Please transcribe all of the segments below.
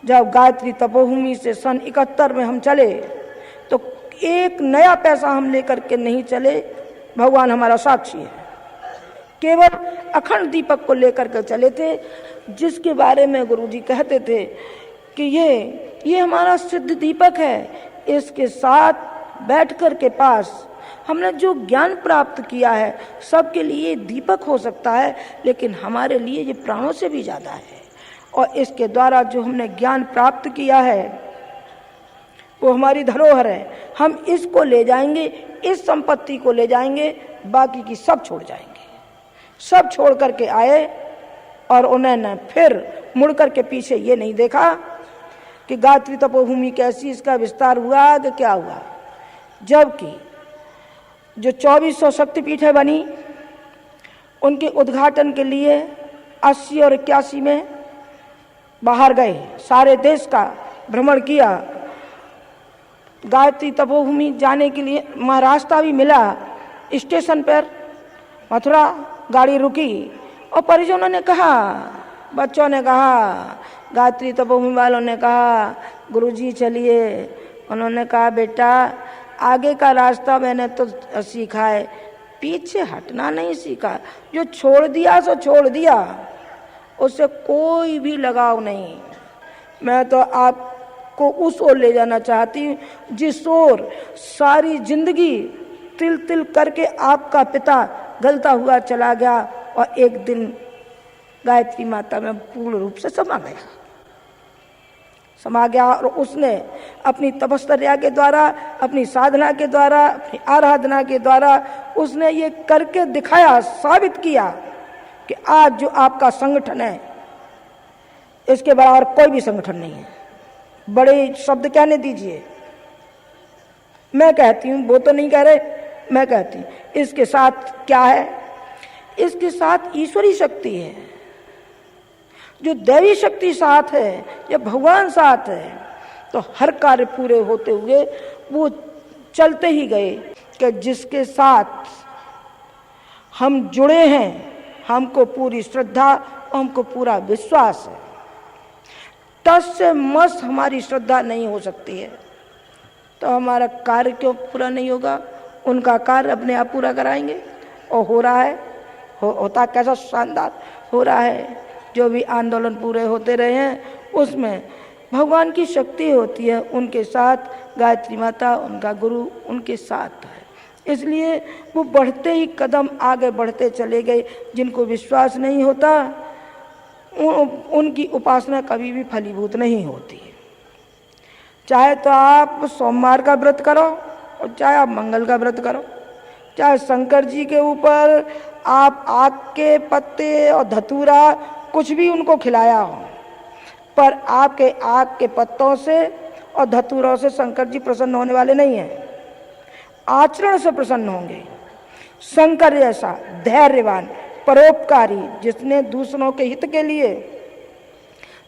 जब गायत्री तपोभूमि से सन 71 में हम चले तो एक नया पैसा हम लेकर के नहीं चले, भगवान हमारा साक्षी है। केवल अखंड दीपक को लेकर के चले थे, जिसके बारे में गुरुजी कहते थे कि ये हमारा सिद्ध दीपक है, इसके साथ बैठकर के पास हमने जो ज्ञान प्राप्त किया है, सबके लिए दीपक हो सकता है, लेकिन हमारे लिए ये प्राणों से भी ज़्यादा है। और इसके द्वारा जो हमने ज्ञान प्राप्त किया है वो हमारी धरोहर है। हम इसको ले जाएंगे, इस संपत्ति को ले जाएंगे, बाकी की सब छोड़ जाएंगे। सब छोड़ करके आए और उन्होंने फिर मुड़ करके पीछे ये नहीं देखा कि गायत्री तपोभूमि कैसी, इसका विस्तार हुआ कि क्या हुआ। जबकि जो 2400 शक्तिपीठें बनी, उनके उद्घाटन के लिए 80 और 81 में बाहर गए, सारे देश का भ्रमण किया। गायत्री तपोभूमि जाने के लिए महाराष्ट्र भी मिला, स्टेशन पर मथुरा गाड़ी रुकी और परिजनों ने कहा, बच्चों ने कहा, गायत्री तपोभूमि वालों ने कहा गुरुजी चलिए। उन्होंने कहा बेटा आगे का रास्ता मैंने तो सीखा है, पीछे हटना नहीं सीखा। जो छोड़ दिया सो छोड़ दिया, उससे कोई भी लगाव नहीं। मैं तो आपको उस ओर ले जाना चाहती हूँ जिस ओर सारी जिंदगी तिल तिल करके आपका पिता गलता हुआ चला गया और एक दिन गायत्री माता में पूर्ण रूप से समा गया और उसने अपनी तपश्चर्या के द्वारा, अपनी साधना के द्वारा, अपनी आराधना के द्वारा उसने ये करके दिखाया, साबित किया कि आज जो आपका संगठन है इसके बराबर कोई भी संगठन नहीं है। बड़े शब्द कहने दीजिए, मैं कहती हूँ, वो तो नहीं कह रहे, मैं कहती हूँ इसके साथ क्या है, इसके साथ ईश्वरी शक्ति है। जो दैवी शक्ति साथ है या भगवान साथ है तो हर कार्य पूरे होते हुए वो चलते ही गए कि जिसके साथ हम जुड़े हैं हमको पूरी श्रद्धा और हमको पूरा विश्वास है। तस से मस हमारी श्रद्धा नहीं हो सकती है तो हमारा कार्य क्यों पूरा नहीं होगा। उनका कार्य अपने आप पूरा कराएंगे और हो रहा है, होता कैसा शानदार हो रहा है। जो भी आंदोलन पूरे होते रहे हैं उसमें भगवान की शक्ति होती है, उनके साथ गायत्री माता, उनका गुरु उनके साथ है। इसलिए वो बढ़ते ही कदम आगे बढ़ते चले गए। जिनको विश्वास नहीं होता उनकी उपासना कभी भी फलीभूत नहीं होती। चाहे तो आप सोमवार का व्रत करो और चाहे आप मंगल का व्रत करो, चाहे शंकर जी के ऊपर आप आक के पत्ते और धतूरा कुछ भी उनको खिलाया हो, पर आपके आक के पत्तों से और धतूरों से शंकर जी प्रसन्न होने वाले नहीं हैं, आचरण से प्रसन्न होंगे। शंकर जैसा धैर्यवान परोपकारी, जिसने दूसरों के हित के लिए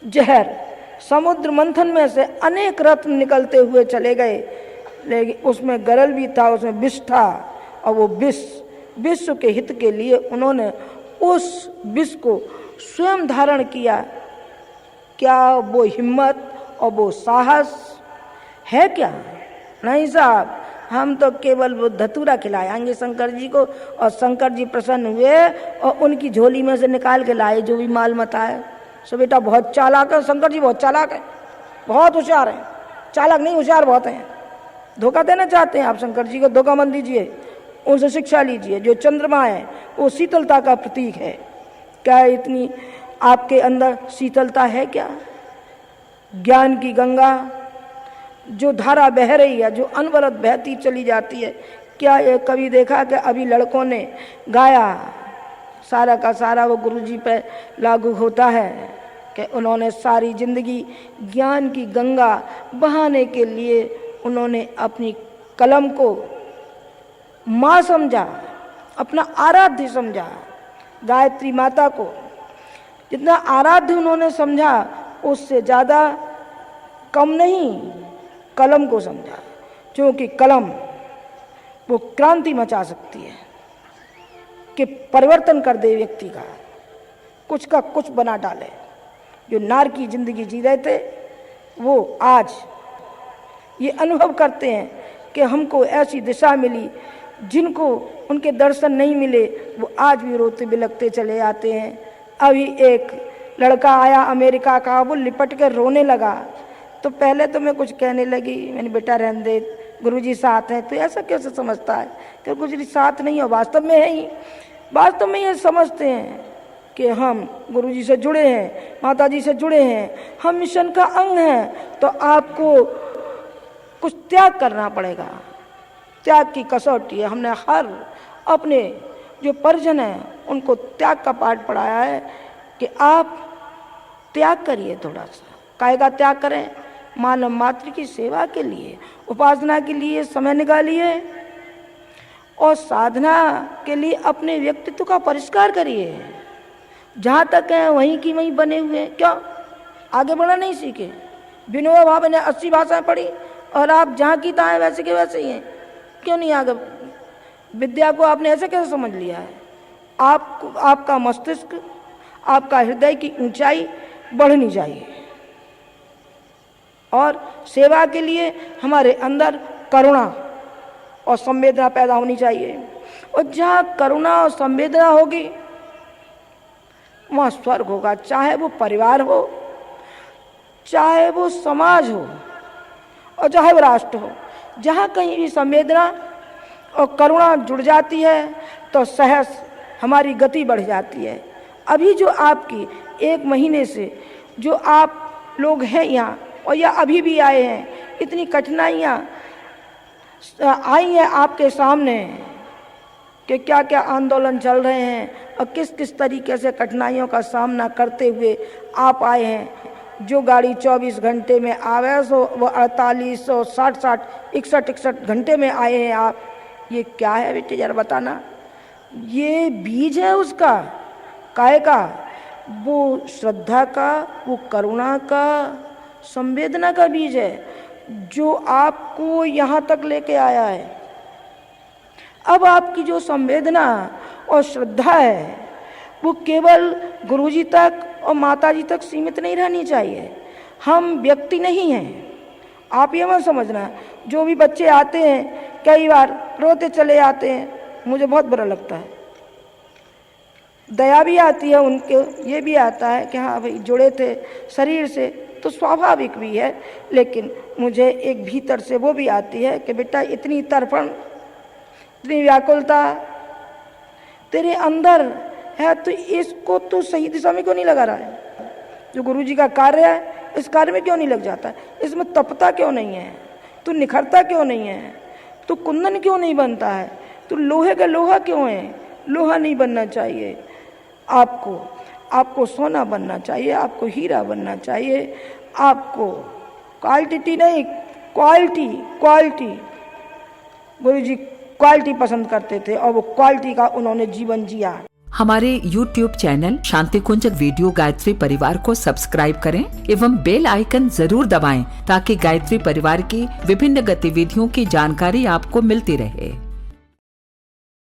जहर समुद्र मंथन में से अनेक रत्न निकलते हुए चले गए, लेकिन उसमें गरल भी था, उसमें विष था, और वो विश्व के हित के लिए उन्होंने उस विष को स्वयं धारण किया। क्या वो हिम्मत और वो साहस है क्या? नहीं साहब, हम तो केवल वो धतूरा खिलाएंगे शंकर जी को और शंकर जी प्रसन्न हुए और उनकी झोली में से निकाल के लाए जो भी माल मता है। सो बेटा बहुत चालाक है, शंकर जी बहुत चालाक है, बहुत होशियार हैं। चालाक नहीं, होशियार बहुत हैं। धोखा देना चाहते हैं आप शंकर जी को, धोखा मत दीजिए, उनसे शिक्षा लीजिए। जो चंद्रमा है वो शीतलता का प्रतीक है। क्या इतनी आपके अंदर शीतलता है क्या? ज्ञान की गंगा जो धारा बह रही है, जो अनवरत बहती चली जाती है, क्या ये कभी देखा कि अभी लड़कों ने गाया सारा का सारा वो गुरुजी पे लागू होता है कि उन्होंने सारी जिंदगी ज्ञान की गंगा बहाने के लिए उन्होंने अपनी कलम को माँ समझा, अपना आराध्य समझा। गायत्री माता को जितना आराध्य उन्होंने समझा उससे ज़्यादा कम नहीं कलम को समझा, क्योंकि कलम वो क्रांति मचा सकती है कि परिवर्तन कर दे व्यक्ति का, कुछ का कुछ बना डाले। जो नार की जिंदगी जी रहे थे वो आज ये अनुभव करते हैं कि हमको ऐसी दिशा मिली, जिनको उनके दर्शन नहीं मिले वो आज भी रोते बिलखते चले आते हैं। अभी एक लड़का आया अमेरिका का, वो लिपट के रोने लगा, तो पहले तो मैं कुछ कहने लगी, मैंने बेटा रहने दे, गुरुजी साथ हैं। तो ऐसा कैसे समझता है कि गुरुजी साथ नहीं हो, वास्तव में है ही, वास्तव में ये समझते हैं कि हम गुरुजी से जुड़े हैं, माताजी से जुड़े हैं, हम मिशन का अंग हैं। तो आपको कुछ त्याग करना पड़ेगा, त्याग की कसौटी है। हमने हर अपने जो परिजन हैं उनको त्याग का पाठ पढ़ाया है कि आप त्याग करिए थोड़ा सा। काहे का त्याग करें? मानव मात्र की सेवा के लिए, उपासना के लिए समय निकालिए और साधना के लिए अपने व्यक्तित्व का परिष्कार करिए। जहाँ तक है वहीं की वहीं बने हुए, क्यों आगे बढ़ना नहीं सीखे? विनोबा भावे ने 80 भाषाएं पढ़ी और आप जहाँ की तहाँ वैसे के वैसे ही हैं, क्यों नहीं आगे? विद्या को आपने ऐसे कैसे समझ लिया है? आपका मस्तिष्क, आपका हृदय की ऊंचाई बढ़नी चाहिए और सेवा के लिए हमारे अंदर करुणा और संवेदना पैदा होनी चाहिए। और जहाँ करुणा और संवेदना होगी वहाँ स्वर्ग होगा, चाहे वो परिवार हो, चाहे वो समाज हो और चाहे वो राष्ट्र हो। जहाँ कहीं भी संवेदना और करुणा जुड़ जाती है तो सहज हमारी गति बढ़ जाती है। अभी जो आपकी 1 महीने से जो आप लोग हैं यहाँ और या अभी भी आए हैं, इतनी कठिनाइयाँ आई हैं आपके सामने कि क्या क्या आंदोलन चल रहे हैं और किस किस तरीके से कठिनाइयों का सामना करते हुए आप आए हैं। जो गाड़ी 24 घंटे में आवे सो वो 48 और 60 61 घंटे में आए हैं आप। ये क्या है बेटे जरा बताना? ये बीज है उसका, काहे का? वो श्रद्धा का, वो करुणा का, संवेदना का बीज है जो आपको यहाँ तक लेके आया है। अब आपकी जो संवेदना और श्रद्धा है वो केवल गुरुजी तक और माताजी तक सीमित नहीं रहनी चाहिए। हम व्यक्ति नहीं हैं, आप ये मत समझना। जो भी बच्चे आते हैं कई बार रोते चले आते हैं, मुझे बहुत बुरा लगता है। दया भी आती है उनके, ये भी आता है कि हाँ भाई जुड़े थे शरीर से, तो स्वाभाविक भी है, लेकिन मुझे एक भीतर से वो भी आती है कि बेटा इतनी तड़पण, इतनी व्याकुलता तेरे अंदर है, तो इसको तो सही दिशा में क्यों नहीं लगा रहा है? जो गुरुजी का कार्य है इस कार्य में क्यों नहीं लग जाता? इसमें तपता क्यों नहीं है? तू निखरता क्यों नहीं है? तू कुंदन क्यों नहीं बनता है? तू लोहे का लोहा क्यों है? लोहा नहीं बनना चाहिए आपको सोना बनना चाहिए, आपको हीरा बनना चाहिए, आपको क्वालिटी नहीं क्वालिटी। गुरुजी क्वालिटी पसंद करते थे और वो क्वालिटी का उन्होंने जीवन जिया। हमारे YouTube चैनल शांति कुंज वीडियो गायत्री परिवार को सब्सक्राइब करें एवं बेल आइकन जरूर दबाएं ताकि गायत्री परिवार की विभिन्न गतिविधियों की जानकारी आपको मिलती रहे।